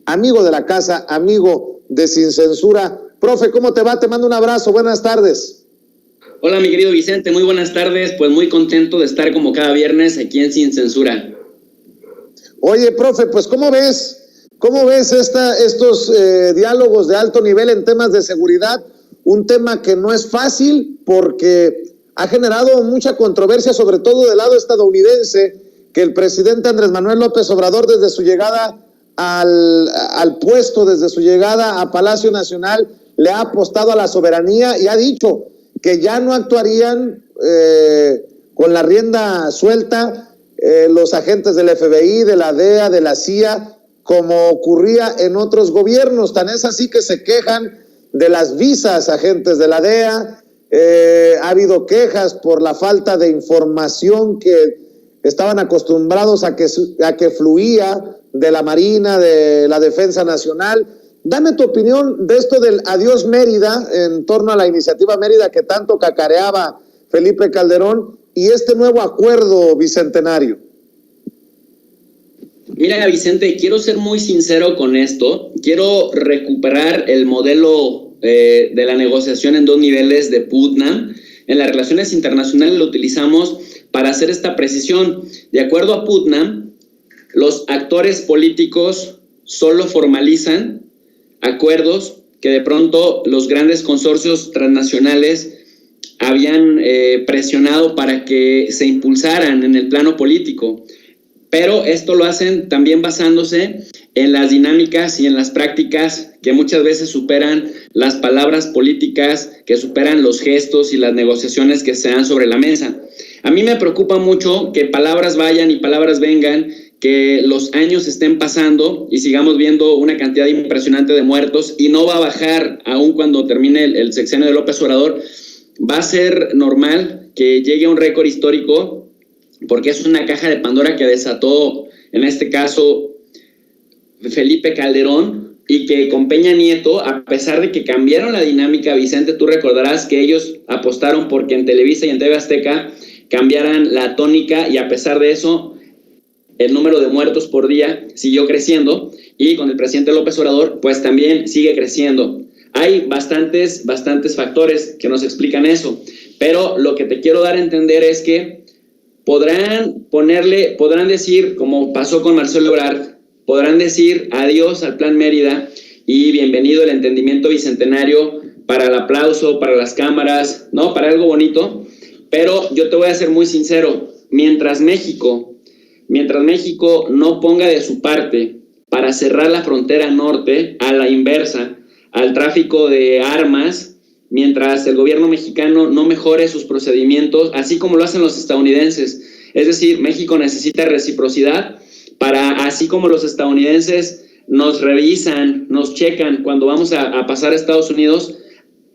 amigo de la casa, amigo de Sin Censura. Profe, ¿cómo te va? Te mando un abrazo, buenas tardes. Hola, mi querido Vicente, muy buenas tardes. Pues muy contento de estar como cada viernes aquí en Sin Censura. Oye, profe, pues ¿cómo ves estos diálogos de alto nivel en temas de seguridad? Un tema que no es fácil porque ha generado mucha controversia, sobre todo del lado estadounidense, que el presidente Andrés Manuel López Obrador, desde su llegada al puesto, desde su llegada a Palacio Nacional, le ha apostado a la soberanía y ha dicho que ya no actuarían con la rienda suelta los agentes del FBI, de la DEA, de la CIA, como ocurría en otros gobiernos. Tan es así que se quejan de las visas agentes de la DEA. Ha habido quejas por la falta de información que estaban acostumbrados a que fluía de la Marina, de la Defensa Nacional. Dame tu opinión de esto del adiós Mérida, en torno a la iniciativa Mérida que tanto cacareaba Felipe Calderón, y este nuevo acuerdo bicentenario. Mira, Vicente, quiero ser muy sincero con esto. Quiero recuperar el modelo de la negociación en dos niveles de Putnam. En las relaciones internacionales lo utilizamos para hacer esta precisión. De acuerdo a Putnam, los actores políticos solo formalizan acuerdos que de pronto los grandes consorcios transnacionales habían presionado para que se impulsaran en el plano político. Pero esto lo hacen también basándose en las dinámicas y en las prácticas que muchas veces superan las palabras políticas, que superan los gestos y las negociaciones que se dan sobre la mesa. A mí me preocupa mucho que palabras vayan y palabras vengan, que los años estén pasando y sigamos viendo una cantidad impresionante de muertos y no va a bajar aún cuando termine el sexenio de López Obrador. Va a ser normal que llegue a un récord histórico porque es una caja de Pandora que desató, en este caso, Felipe Calderón, y que con Peña Nieto, a pesar de que cambiaron la dinámica, Vicente, tú recordarás que ellos apostaron porque en Televisa y en TV Azteca cambiaran la tónica, y a pesar de eso, el número de muertos por día siguió creciendo, y con el presidente López Obrador, pues también sigue creciendo. Hay bastantes factores que nos explican eso, pero lo que te quiero dar a entender es que podrán decir, como pasó con Marcelo Ebrard, podrán decir adiós al Plan Mérida y bienvenido el entendimiento bicentenario para el aplauso, para las cámaras, ¿no? Para algo bonito, pero yo te voy a ser muy sincero, mientras México no ponga de su parte para cerrar la frontera norte a la inversa, al tráfico de armas, mientras el gobierno mexicano no mejore sus procedimientos, así como lo hacen los estadounidenses. Es decir, México necesita reciprocidad para, así como los estadounidenses nos revisan, nos checan cuando vamos a pasar a Estados Unidos,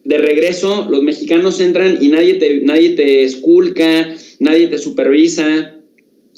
de regreso los mexicanos entran y nadie te esculca, nadie te supervisa.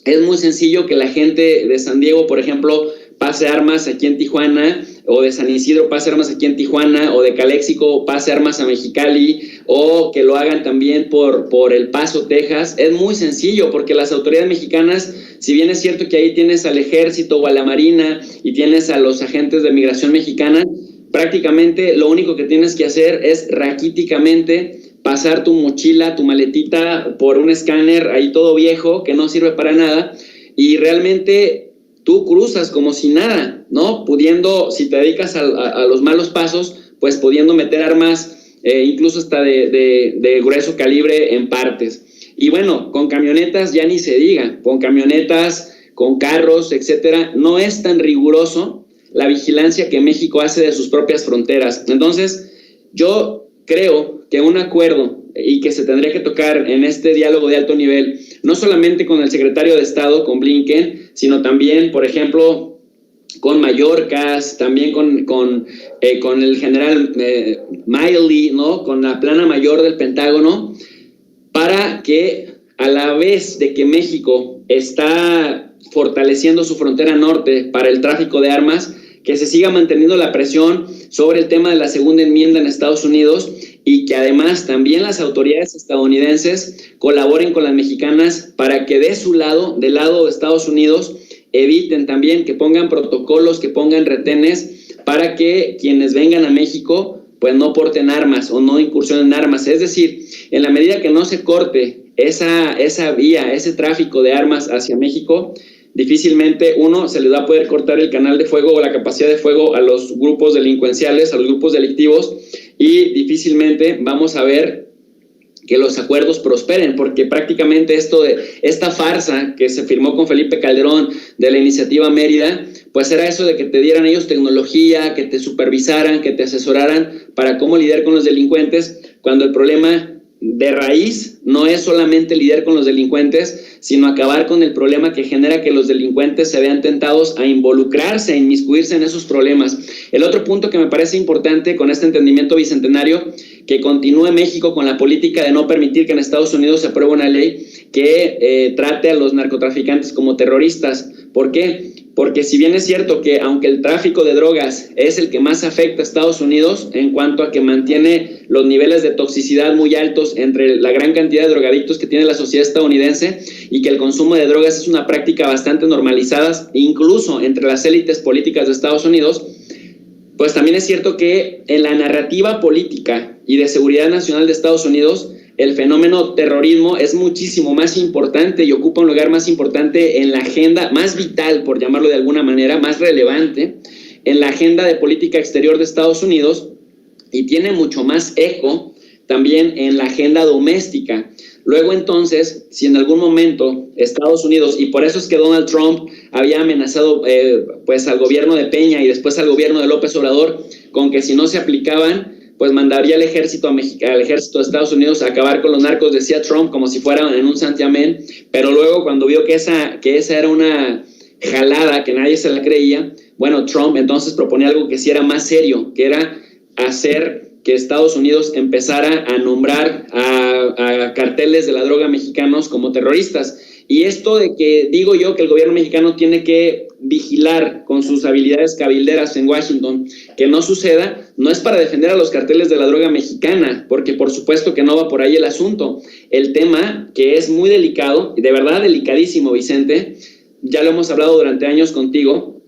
Es muy sencillo que la gente de San Diego, por ejemplo, pase armas aquí en Tijuana, o de San Isidro pase armas aquí en Tijuana, o de Calexico pase armas a Mexicali, o que lo hagan también por El Paso, Texas. Es muy sencillo, porque las autoridades mexicanas, si bien es cierto que ahí tienes al ejército o a la marina y tienes a los agentes de migración mexicana, prácticamente lo único que tienes que hacer es raquíticamente pasar tu mochila, tu maletita por un escáner ahí todo viejo que no sirve para nada, y realmente tú cruzas como si nada, ¿no? Pudiendo, si te dedicas a los malos pasos, pues pudiendo meter armas, incluso hasta de grueso calibre en partes. Y bueno, con camionetas ya ni se diga, con camionetas, con carros, etcétera, no es tan riguroso la vigilancia que México hace de sus propias fronteras. Entonces, yo creo que un acuerdo y que se tendría que tocar en este diálogo de alto nivel, no solamente con el secretario de Estado, con Blinken, sino también, por ejemplo, con Mayorkas, también con el general Miley, ¿no? Con la plana mayor del Pentágono, para que a la vez de que México está fortaleciendo su frontera norte para el tráfico de armas, que se siga manteniendo la presión sobre el tema de la segunda enmienda en Estados Unidos, y que además también las autoridades estadounidenses colaboren con las mexicanas para que de su lado, del lado de Estados Unidos, eviten también, que pongan protocolos, que pongan retenes para que quienes vengan a México pues no porten armas o no incursionen en armas. Es decir, en la medida que no se corte esa vía, ese tráfico de armas hacia México, difícilmente se les va a poder cortar el canal de fuego o la capacidad de fuego a los grupos delincuenciales, a los grupos delictivos, y difícilmente vamos a ver que los acuerdos prosperen, porque prácticamente esta farsa que se firmó con Felipe Calderón de la iniciativa Mérida, pues era eso de que te dieran ellos tecnología, que te supervisaran, que te asesoraran para cómo lidiar con los delincuentes, cuando el problema de raíz no es solamente lidiar con los delincuentes, sino acabar con el problema que genera que los delincuentes se vean tentados a involucrarse, a inmiscuirse en esos problemas. El otro punto que me parece importante con este entendimiento bicentenario, que continúe México con la política de no permitir que en Estados Unidos se apruebe una ley que trate a los narcotraficantes como terroristas. ¿Por qué? Porque si bien es cierto que aunque el tráfico de drogas es el que más afecta a Estados Unidos en cuanto a que mantiene los niveles de toxicidad muy altos entre la gran cantidad de drogadictos que tiene la sociedad estadounidense, y que el consumo de drogas es una práctica bastante normalizada incluso entre las élites políticas de Estados Unidos, pues también es cierto que en la narrativa política y de seguridad nacional de Estados Unidos, el fenómeno terrorismo es muchísimo más importante y ocupa un lugar más importante en la agenda, más vital, por llamarlo de alguna manera, más relevante, en la agenda de política exterior de Estados Unidos, y tiene mucho más eco también en la agenda doméstica. Luego entonces, si en algún momento Estados Unidos, y por eso es que Donald Trump había amenazado pues al gobierno de Peña y después al gobierno de López Obrador con que si no se aplicaban, pues mandaría al ejército de Estados Unidos a acabar con los narcos, decía Trump, como si fuera en un santiamén, pero luego cuando vio que esa era una jalada, que nadie se la creía, bueno, Trump entonces proponía algo que sí era más serio, que era hacer que Estados Unidos empezara a nombrar a carteles de la droga mexicanos como terroristas. Y esto de que digo yo que el gobierno mexicano tiene que vigilar con sus habilidades cabilderas en Washington que no suceda, no es para defender a los carteles de la droga mexicana, porque por supuesto que no va por ahí el asunto. El tema, que es muy delicado, de verdad delicadísimo, Vicente, ya lo hemos hablado durante años contigo,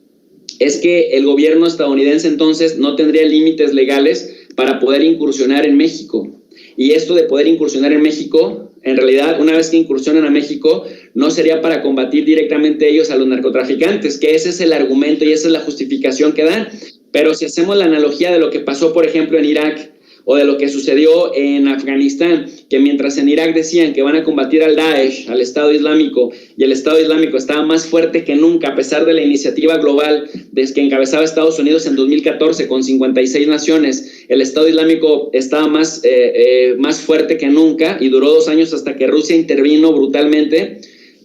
es que el gobierno estadounidense entonces no tendría límites legales para poder incursionar en México. Y esto de poder incursionar en México, en realidad, una vez que incursionan a México, no sería para combatir directamente ellos a los narcotraficantes, que ese es el argumento y esa es la justificación que dan. Pero si hacemos la analogía de lo que pasó, por ejemplo, en Irak, o de lo que sucedió en Afganistán, que mientras en Irak decían que van a combatir al Daesh, al Estado Islámico, y el Estado Islámico estaba más fuerte que nunca, a pesar de la iniciativa global que encabezaba Estados Unidos en 2014 con 56 naciones, el Estado Islámico estaba más fuerte que nunca y duró 2 años hasta que Rusia intervino brutalmente.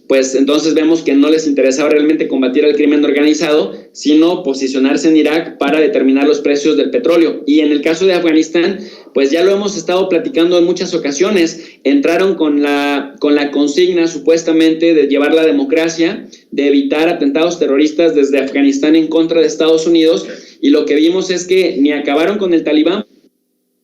Pues entonces vemos que no les interesaba realmente combatir al crimen organizado, sino posicionarse en Irak para determinar los precios del petróleo. Y en el caso de Afganistán, pues ya lo hemos estado platicando en muchas ocasiones, entraron con la consigna supuestamente de llevar la democracia, de evitar atentados terroristas desde Afganistán en contra de Estados Unidos, y lo que vimos es que ni acabaron con el Talibán,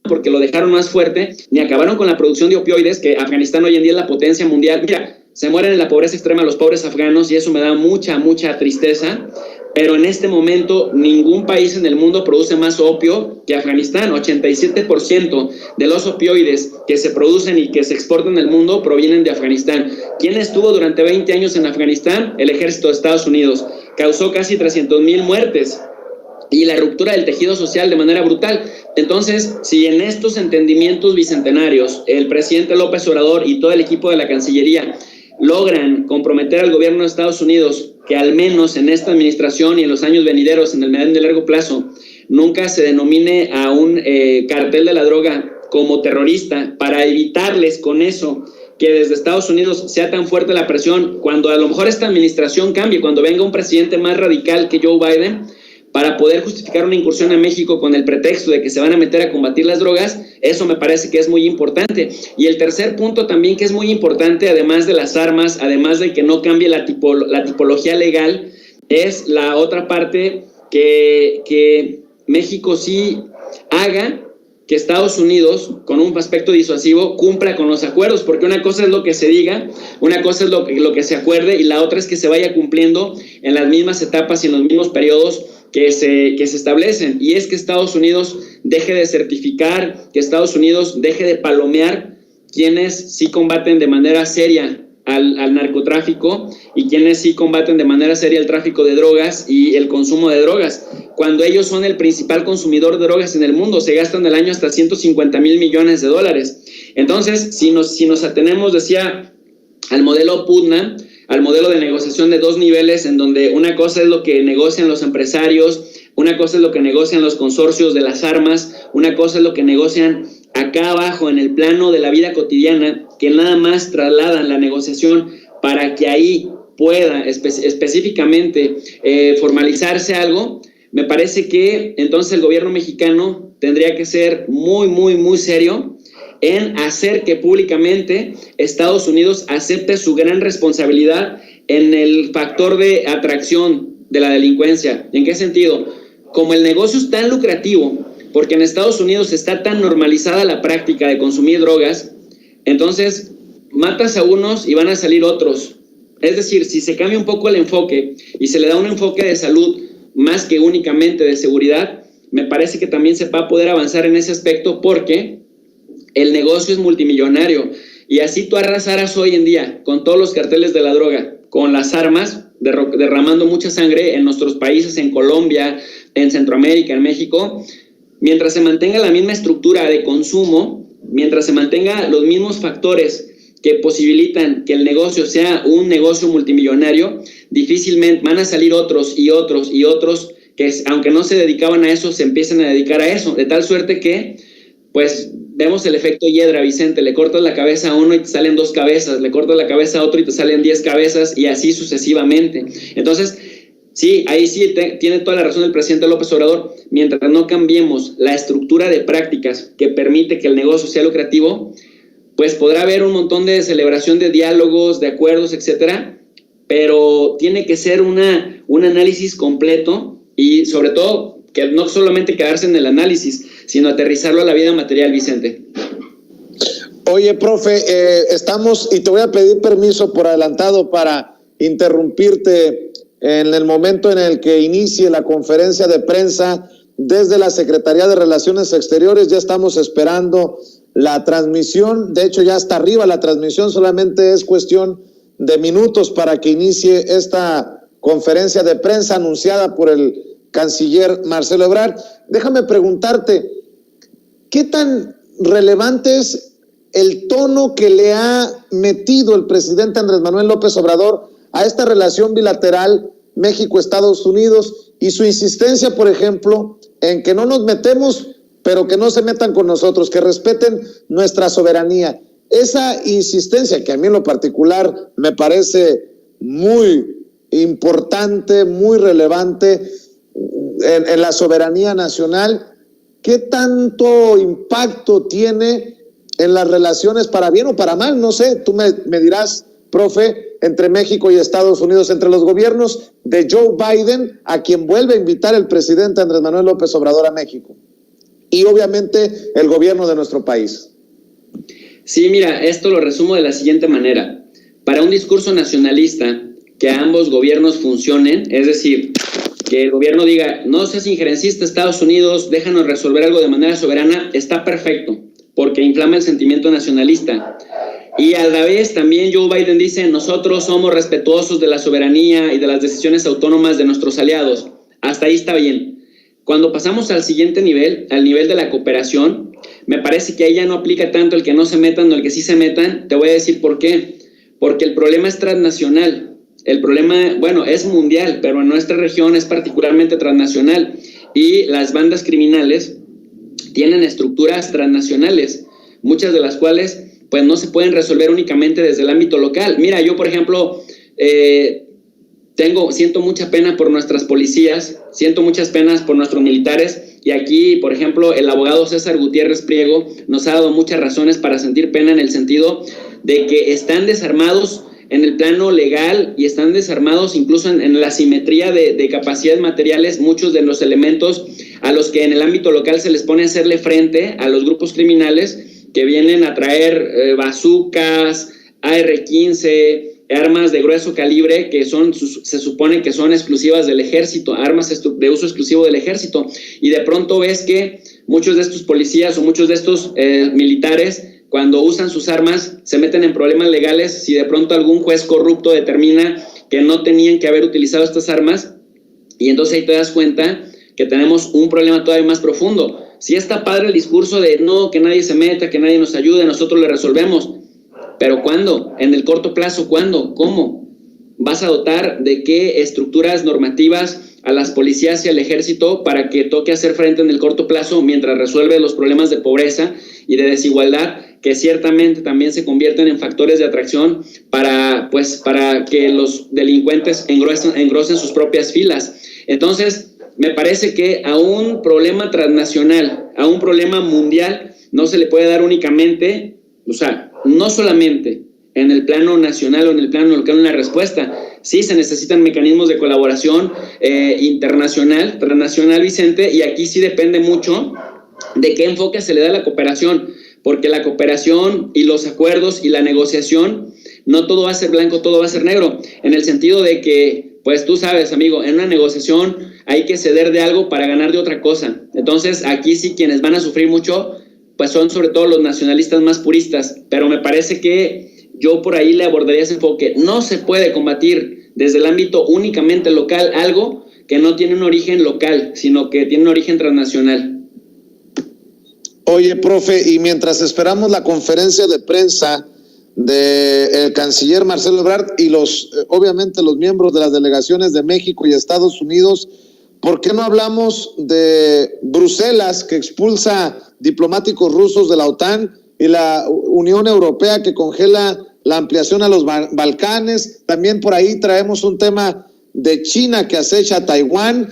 porque lo dejaron más fuerte, ni acabaron con la producción de opioides, que Afganistán hoy en día es la potencia mundial. Mira, se mueren en la pobreza extrema los pobres afganos y eso me da mucha tristeza, pero en este momento ningún país en el mundo produce más opio que Afganistán. 87% de los opioides que se producen y que se exportan en el mundo provienen de Afganistán. ¿Quién estuvo durante 20 años en Afganistán? El ejército de Estados Unidos. Causó casi 300,000 muertes y la ruptura del tejido social de manera brutal. Entonces, si en estos entendimientos bicentenarios el presidente López Obrador y todo el equipo de la Cancillería logran comprometer al gobierno de Estados Unidos que al menos en esta administración y en los años venideros, en el mediano y largo plazo, nunca se denomine a un cartel de la droga como terrorista, para evitarles con eso que desde Estados Unidos sea tan fuerte la presión, cuando a lo mejor esta administración cambie, cuando venga un presidente más radical que Joe Biden, para poder justificar una incursión a México con el pretexto de que se van a meter a combatir las drogas. Eso me parece que es muy importante. Y el tercer punto también que es muy importante, además de las armas, además de que no cambie la tipología legal, es la otra parte que México sí haga que Estados Unidos, con un aspecto disuasivo, cumpla con los acuerdos, porque una cosa es lo que se diga, una cosa es lo que se acuerde, y la otra es que se vaya cumpliendo en las mismas etapas y en los mismos periodos que se establecen. Y es que Estados Unidos deje de certificar, que Estados Unidos deje de palomear quienes sí combaten de manera seria al narcotráfico y quienes sí combaten de manera seria el tráfico de drogas y el consumo de drogas, cuando ellos son el principal consumidor de drogas en el mundo. Se gastan al año hasta $150 mil millones. Entonces, si nos atenemos, decía, al modelo PUTNA, al modelo de negociación de dos niveles, en donde una cosa es lo que negocian los empresarios, una cosa es lo que negocian los consorcios de las armas, una cosa es lo que negocian acá abajo en el plano de la vida cotidiana, que nada más trasladan la negociación para que ahí pueda específicamente formalizarse algo. Me parece que entonces el gobierno mexicano tendría que ser muy, muy, muy serio en hacer que públicamente Estados Unidos acepte su gran responsabilidad en el factor de atracción de la delincuencia. ¿En qué sentido? Como el negocio es tan lucrativo, porque en Estados Unidos está tan normalizada la práctica de consumir drogas, entonces matas a unos y van a salir otros. Es decir, si se cambia un poco el enfoque y se le da un enfoque de salud más que únicamente de seguridad, me parece que también se va a poder avanzar en ese aspecto, porque el negocio es multimillonario. Y así tú arrasaras hoy en día con todos los carteles de la droga, con las armas, derramando mucha sangre en nuestros países, en Colombia, en Centroamérica, en México, mientras se mantenga la misma estructura de consumo, mientras se mantenga los mismos factores que posibilitan que el negocio sea un negocio multimillonario, difícilmente van a salir otros y otros y otros que, aunque no se dedicaban a eso, se empiezan a dedicar a eso, de tal suerte que, pues, vemos el efecto Hiedra, Vicente. Le cortas la cabeza a uno y te salen 2 cabezas, le cortas la cabeza a otro y te salen 10 cabezas, y así sucesivamente. Entonces, sí, ahí sí tiene toda la razón el presidente López Obrador. Mientras no cambiemos la estructura de prácticas que permite que el negocio sea lucrativo, pues podrá haber un montón de celebración de diálogos, de acuerdos, etcétera, pero tiene que ser un análisis completo, y sobre todo que no solamente quedarse en el análisis, sino aterrizarlo a la vida material, Vicente. Oye, profe, estamos, y te voy a pedir permiso por adelantado para interrumpirte en el momento en el que inicie la conferencia de prensa desde la Secretaría de Relaciones Exteriores. Ya estamos esperando la transmisión, de hecho ya está arriba la transmisión, solamente es cuestión de minutos para que inicie esta conferencia de prensa anunciada por el canciller Marcelo Ebrard. Déjame preguntarte, ¿qué tan relevante es el tono que le ha metido el presidente Andrés Manuel López Obrador a esta relación bilateral México-Estados Unidos, y su insistencia, por ejemplo, en que no nos metemos, pero que no se metan con nosotros, que respeten nuestra soberanía? Esa insistencia, que a mí en lo particular me parece muy importante, muy relevante en la soberanía nacional, ¿qué tanto impacto tiene en las relaciones, para bien o para mal? No sé, tú me dirás, profe, entre México y Estados Unidos, entre los gobiernos de Joe Biden, a quien vuelve a invitar el presidente Andrés Manuel López Obrador a México, y obviamente el gobierno de nuestro país. Sí, mira, esto lo resumo de la siguiente manera. Para un discurso nacionalista, que ambos gobiernos funcionen, es decir, que el gobierno diga, no seas injerencista Estados Unidos, déjanos resolver algo de manera soberana, está perfecto, porque inflama el sentimiento nacionalista. Y a la vez también Joe Biden dice, nosotros somos respetuosos de la soberanía y de las decisiones autónomas de nuestros aliados. Hasta ahí está bien. Cuando pasamos al siguiente nivel, al nivel de la cooperación, me parece que ahí ya no aplica tanto el que no se metan o el que sí se metan. Te voy a decir por qué. Porque el problema es transnacional. El problema, bueno, es mundial, pero en nuestra región es particularmente transnacional. Y las bandas criminales tienen estructuras transnacionales, muchas de las cuales pues no se pueden resolver únicamente desde el ámbito local. Mira, yo por ejemplo siento mucha pena por nuestras policías, siento muchas penas por nuestros militares, y aquí por ejemplo el abogado César Gutiérrez Priego nos ha dado muchas razones para sentir pena, en el sentido de que están desarmados en el plano legal y están desarmados incluso en la simetría de capacidades materiales muchos de los elementos a los que en el ámbito local se les pone a hacerle frente a los grupos criminales que vienen a traer bazucas, AR-15, armas de grueso calibre que se supone que son exclusivas del ejército, armas de uso exclusivo del ejército, y de pronto ves que muchos de estos policías o muchos de estos militares, cuando usan sus armas, se meten en problemas legales si de pronto algún juez corrupto determina que no tenían que haber utilizado estas armas, y entonces ahí te das cuenta que tenemos un problema todavía más profundo. Sí está padre el discurso de no, que nadie se meta, que nadie nos ayude, nosotros lo resolvemos, pero ¿cuándo? En el corto plazo, ¿cuándo? ¿Cómo? ¿Vas a dotar de qué estructuras normativas a las policías y al ejército para que toque hacer frente en el corto plazo mientras resuelve los problemas de pobreza y de desigualdad que ciertamente también se convierten en factores de atracción para que los delincuentes engrosen sus propias filas? Entonces, me parece que a un problema transnacional, a un problema mundial, no se le puede dar únicamente, no solamente en el plano nacional o en el plano local una respuesta. Sí se necesitan mecanismos de colaboración internacional, transnacional, Vicente, y aquí sí depende mucho de qué enfoque se le da a la cooperación, porque la cooperación y los acuerdos y la negociación, no todo va a ser blanco, todo va a ser negro, en el sentido de que, pues tú sabes, amigo, en una negociación hay que ceder de algo para ganar de otra cosa. Entonces, aquí sí quienes van a sufrir mucho, pues son sobre todo los nacionalistas más puristas, pero me parece que yo por ahí le abordaría ese enfoque. No se puede combatir desde el ámbito únicamente local algo que no tiene un origen local, sino que tiene un origen transnacional. Oye, profe, y mientras esperamos la conferencia de prensa del canciller Marcelo Ebrard y obviamente los miembros de las delegaciones de México y Estados Unidos, ¿por qué no hablamos de Bruselas, que expulsa diplomáticos rusos de la OTAN, y la Unión Europea, que congela la ampliación a los Balcanes? También por ahí traemos un tema de China, que acecha a Taiwán.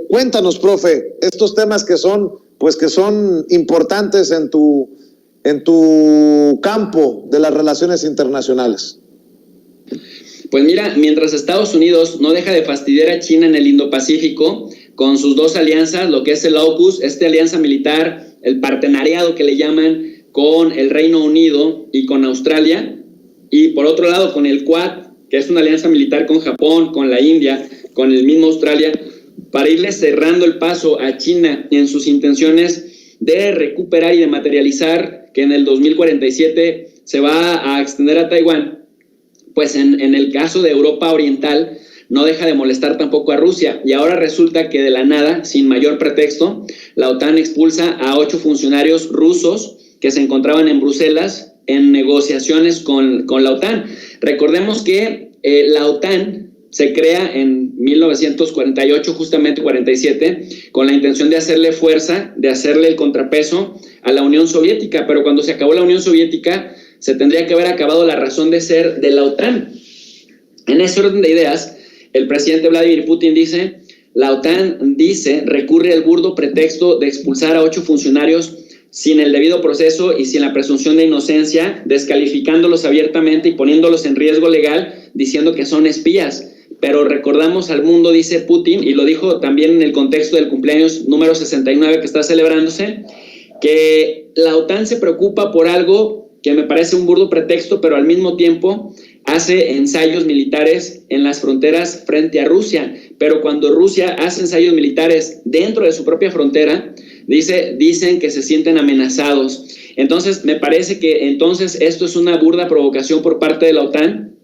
Cuéntanos, profe, estos temas que son importantes en tu campo de las relaciones internacionales. Pues mira, mientras Estados Unidos no deja de fastidiar a China en el Indo-Pacífico con sus dos alianzas, lo que es el AUKUS, alianza militar, el partenariado que le llaman con el Reino Unido y con Australia, y por otro lado con el Quad, que es una alianza militar con Japón, con la India, con el mismo Australia, para irle cerrando el paso a China en sus intenciones de recuperar y de materializar que en el 2047 se va a extender a Taiwán. Pues en el caso de Europa Oriental no deja de molestar tampoco a Rusia, y ahora resulta que de la nada, sin mayor pretexto, la OTAN expulsa a 8 funcionarios rusos que se encontraban en Bruselas en negociaciones con la OTAN. Recordemos que la OTAN se crea en 1948, justamente 47, con la intención de hacerle fuerza, de hacerle el contrapeso a la Unión Soviética, pero cuando se acabó la Unión Soviética, se tendría que haber acabado la razón de ser de la OTAN. En ese orden de ideas, el presidente Vladimir Putin dice, la OTAN recurre al burdo pretexto de expulsar a 8 funcionarios sin el debido proceso y sin la presunción de inocencia, descalificándolos abiertamente y poniéndolos en riesgo legal, diciendo que son espías. Pero recordamos al mundo, dice Putin, y lo dijo también en el contexto del cumpleaños número 69 que está celebrándose, que la OTAN se preocupa por algo que me parece un burdo pretexto, pero al mismo tiempo hace ensayos militares en las fronteras frente a Rusia. Pero cuando Rusia hace ensayos militares dentro de su propia frontera, dicen que se sienten amenazados. Entonces, me parece que entonces esto es una burda provocación por parte de la OTAN,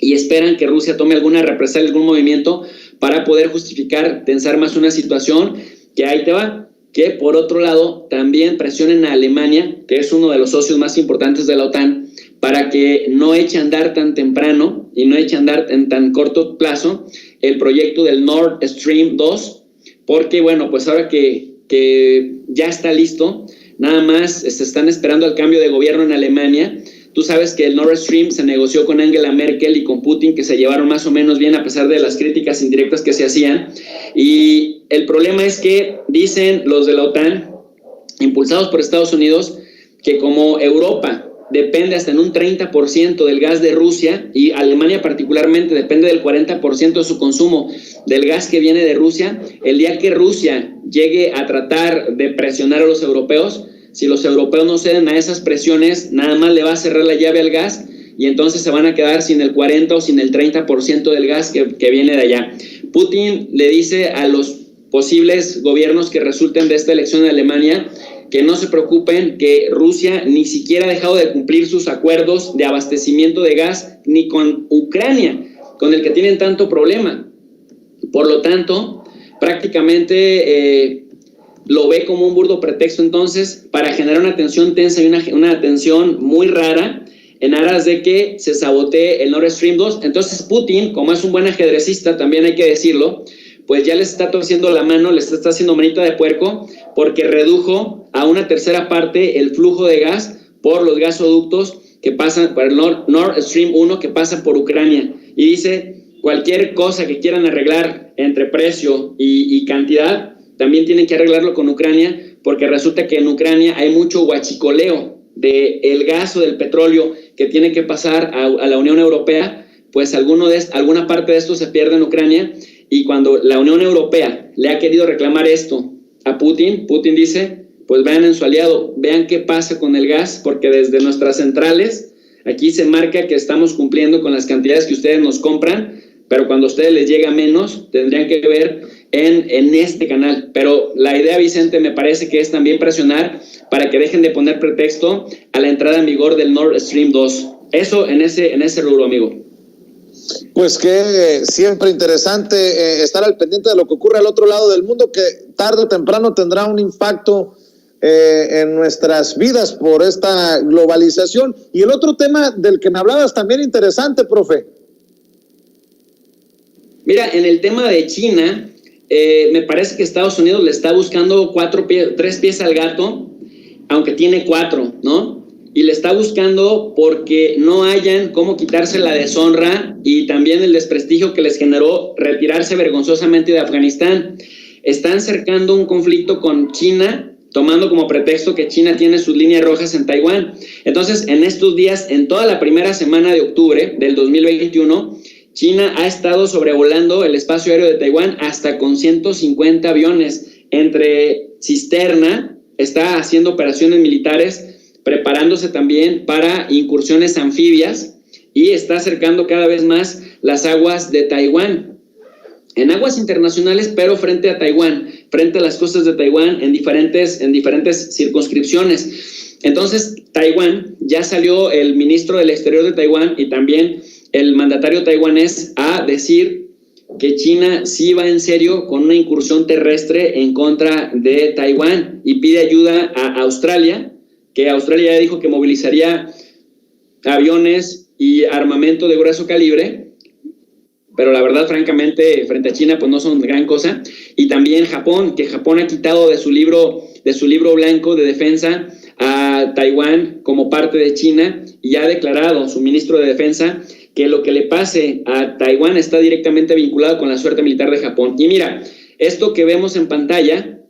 y esperan que Rusia tome alguna represalia, algún movimiento para poder justificar, tensar más una situación que ahí te va. Que por otro lado también presionen a Alemania, que es uno de los socios más importantes de la OTAN, para que no eche a andar tan temprano y no eche a andar en tan corto plazo el proyecto del Nord Stream 2, porque bueno, pues ahora que ya está listo, nada más se están esperando al cambio de gobierno en Alemania. Tú sabes que el Nord Stream se negoció con Angela Merkel y con Putin, que se llevaron más o menos bien a pesar de las críticas indirectas que se hacían. Y el problema es que dicen los de la OTAN, impulsados por Estados Unidos, que como Europa depende hasta en un 30% del gas de Rusia, y Alemania particularmente depende del 40% de su consumo del gas que viene de Rusia. El día que Rusia llegue a tratar de presionar a los europeos, si los europeos no ceden a esas presiones, nada más le va a cerrar la llave al gas y entonces se van a quedar sin el 40 o sin el 30% del gas que viene de allá. Putin le dice a los posibles gobiernos que resulten de esta elección en Alemania que no se preocupen, que Rusia ni siquiera ha dejado de cumplir sus acuerdos de abastecimiento de gas ni con Ucrania, con el que tienen tanto problema. Por lo tanto, prácticamente lo ve como un burdo pretexto entonces para generar una tensión tensa y una tensión muy rara en aras de que se sabotee el Nord Stream 2. Entonces Putin, como es un buen ajedrecista, también hay que decirlo, pues ya les está torciendo la mano, les está haciendo manita de puerco, porque redujo a una tercera parte el flujo de gas por los gasoductos que pasan por el Nord Stream 1 que pasa por Ucrania. Y dice, cualquier cosa que quieran arreglar entre precio y cantidad, también tienen que arreglarlo con Ucrania, porque resulta que en Ucrania hay mucho huachicoleo del gas o del petróleo que tiene que pasar a la Unión Europea, pues alguna parte de esto se pierde en Ucrania. Y cuando la Unión Europea le ha querido reclamar esto a Putin, Putin dice, pues vean en su aliado, vean qué pasa con el gas, porque desde nuestras centrales, aquí se marca que estamos cumpliendo con las cantidades que ustedes nos compran, pero cuando a ustedes les llega menos, tendrían que ver en este canal. Pero la idea, Vicente, me parece que es también presionar para que dejen de poner pretexto a la entrada en vigor del Nord Stream 2. Eso en ese rubro, amigo. Pues que siempre interesante estar al pendiente de lo que ocurre al otro lado del mundo, que tarde o temprano tendrá un impacto en nuestras vidas por esta globalización. Y el otro tema del que me hablabas también interesante, profe. Mira, en el tema de China, me parece que Estados Unidos le está buscando 3 pies al gato, aunque tiene 4, ¿no? Y le está buscando porque no hayan cómo quitarse la deshonra y también el desprestigio que les generó retirarse vergonzosamente de Afganistán. Están cercando un conflicto con China, tomando como pretexto que China tiene sus líneas rojas en Taiwán. Entonces, en estos días, en toda la primera semana de octubre del 2021, China ha estado sobrevolando el espacio aéreo de Taiwán hasta con 150 aviones. Entre cisterna, está haciendo operaciones militares, preparándose también para incursiones anfibias, y está acercando cada vez más las aguas de Taiwán. En aguas internacionales, pero frente a Taiwán, frente a las costas de Taiwán, en diferentes circunscripciones. Entonces, Taiwán, ya salió el ministro del Exterior de Taiwán y también el mandatario taiwanés a decir que China sí va en serio con una incursión terrestre en contra de Taiwán y pide ayuda a Australia, que Australia ya dijo que movilizaría aviones y armamento de grueso calibre, pero la verdad, francamente, frente a China, pues no son gran cosa. Y también Japón, que Japón ha quitado de su libro blanco de defensa a Taiwán como parte de China, y ha declarado su ministro de Defensa que lo que le pase a Taiwán está directamente vinculado con la suerte militar de Japón. Y mira, esto que vemos en pantalla,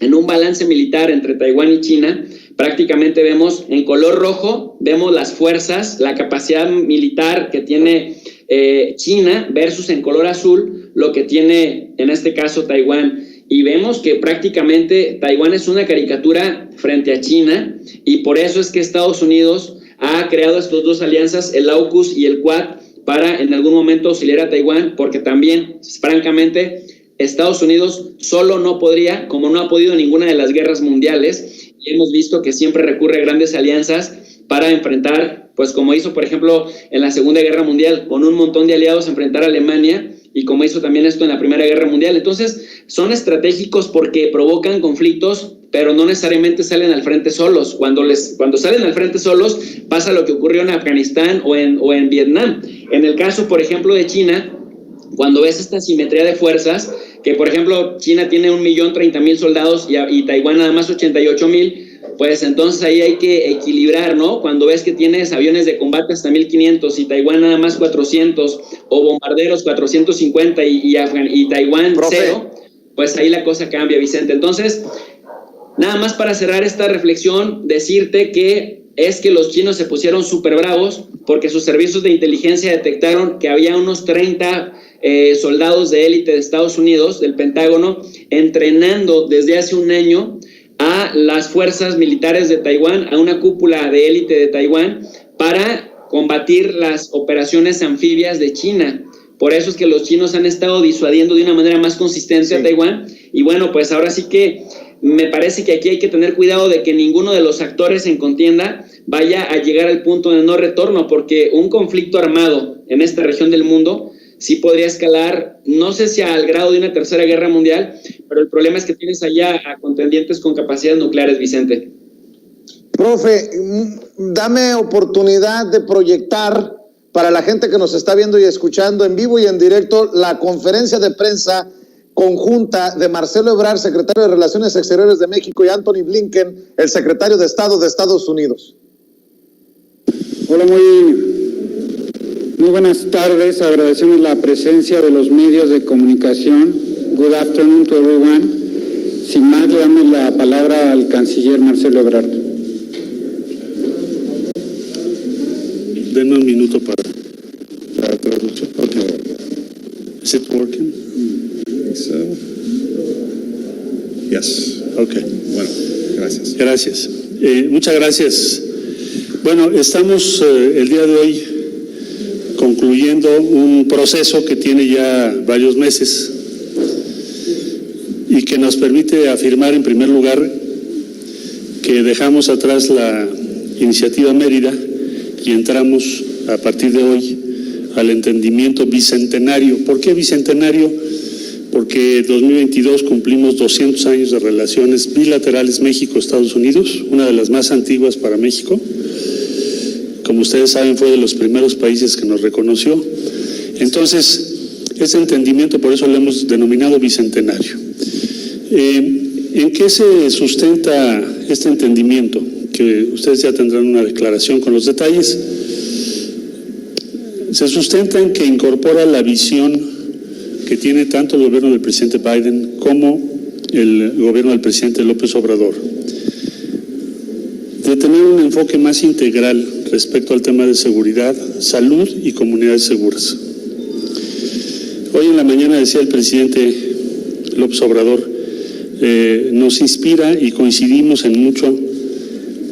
en un balance militar entre Taiwán y China, prácticamente vemos en color rojo, vemos las fuerzas, la capacidad militar que tiene China versus en color azul lo que tiene en este caso Taiwán. Y vemos que prácticamente Taiwán es una caricatura frente a China, y por eso es que Estados Unidos ha creado estas dos alianzas, el AUKUS y el QUAD, para en algún momento auxiliar a Taiwán, porque también, francamente, Estados Unidos solo no podría, como no ha podido en ninguna de las guerras mundiales, y hemos visto que siempre recurre a grandes alianzas para enfrentar, pues como hizo, por ejemplo, en la Segunda Guerra Mundial, con un montón de aliados, enfrentar a Alemania, y como hizo también esto en la Primera Guerra Mundial. Entonces, son estratégicos porque provocan conflictos, pero no necesariamente salen al frente solos. Cuando salen al frente solos, pasa lo que ocurrió en Afganistán o en Vietnam. En el caso, por ejemplo, de China, cuando ves esta simetría de fuerzas, que por ejemplo China tiene 1.030.000 soldados y Taiwán nada más 88.000, pues entonces ahí hay que equilibrar, ¿no? Cuando ves que tienes aviones de combate hasta 1.500 y Taiwán nada más 400, o bombarderos 450 y Taiwán 0, pues ahí la cosa cambia, Vicente. Entonces, nada más para cerrar esta reflexión, decirte que es que los chinos se pusieron súper bravos porque sus servicios de inteligencia detectaron que había unos 30 soldados de élite de Estados Unidos, del Pentágono, entrenando desde hace un año a las fuerzas militares de Taiwán, a una cúpula de élite de Taiwán, para combatir las operaciones anfibias de China. Por eso es que los chinos han estado disuadiendo de una manera más consistente a Taiwán. Y bueno, pues ahora sí que me parece que aquí hay que tener cuidado de que ninguno de los actores en contienda vaya a llegar al punto de no retorno, porque un conflicto armado en esta región del mundo sí podría escalar, no sé si al grado de una tercera guerra mundial, pero el problema es que tienes allá a contendientes con capacidades nucleares, Vicente. Profe, dame oportunidad de proyectar para la gente que nos está viendo y escuchando en vivo y en directo la conferencia de prensa conjunta de Marcelo Ebrard, secretario de Relaciones Exteriores de México, y Antony Blinken, el secretario de Estado de Estados Unidos. Hola, muy buenas tardes. Agradecemos la presencia de los medios de comunicación. Good afternoon to everyone. Sin más, le damos la palabra al canciller Marcelo Ebrard. Denme un minuto para la traducción. Okay. Is it working? So. Yes. Okay. Bueno, gracias. Gracias. Muchas gracias. Bueno, estamos el día de hoy concluyendo un proceso que tiene ya varios meses y que nos permite afirmar, en primer lugar, que dejamos atrás la iniciativa Mérida y entramos a partir de hoy al entendimiento bicentenario. ¿Por qué bicentenario? Porque en 2022 cumplimos 200 años de relaciones bilaterales México-Estados Unidos, una de las más antiguas para México. Como ustedes saben, fue de los primeros países que nos reconoció. Entonces, ese entendimiento, por eso lo hemos denominado bicentenario. ¿En qué se sustenta este entendimiento? Que ustedes ya tendrán una declaración con los detalles. Se sustenta en que incorpora la visión que tiene tanto el gobierno del presidente Biden como el gobierno del presidente López Obrador, de tener un enfoque más integral respecto al tema de seguridad, salud y comunidades seguras. Hoy en la mañana decía el presidente López Obrador, nos inspira y coincidimos en mucho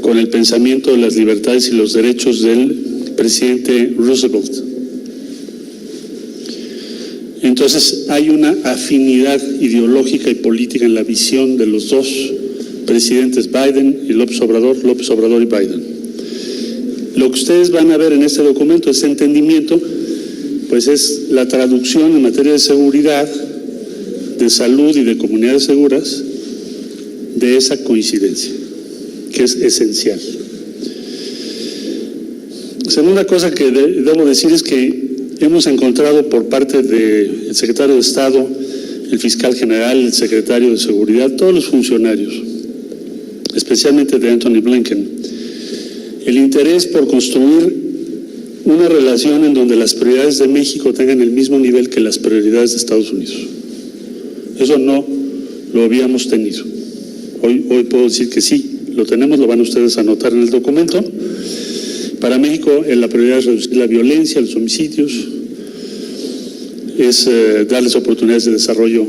con el pensamiento de las libertades y los derechos del presidente Roosevelt. Entonces hay una afinidad ideológica y política en la visión de los dos presidentes, Biden y López Obrador y Biden. Lo que ustedes van a ver en este documento, este entendimiento, pues es la traducción en materia de seguridad, de salud y de comunidades seguras de esa coincidencia, que es esencial. Segunda cosa que debo decir es que hemos encontrado por parte del secretario de Estado, el fiscal general, el secretario de Seguridad, todos los funcionarios, especialmente de Antony Blinken, el interés por construir una relación en donde las prioridades de México tengan el mismo nivel que las prioridades de Estados Unidos. Eso no lo habíamos tenido. Hoy puedo decir que sí, lo tenemos, lo van ustedes a notar en el documento. Para México la prioridad es reducir la violencia, los homicidios, es darles oportunidades de desarrollo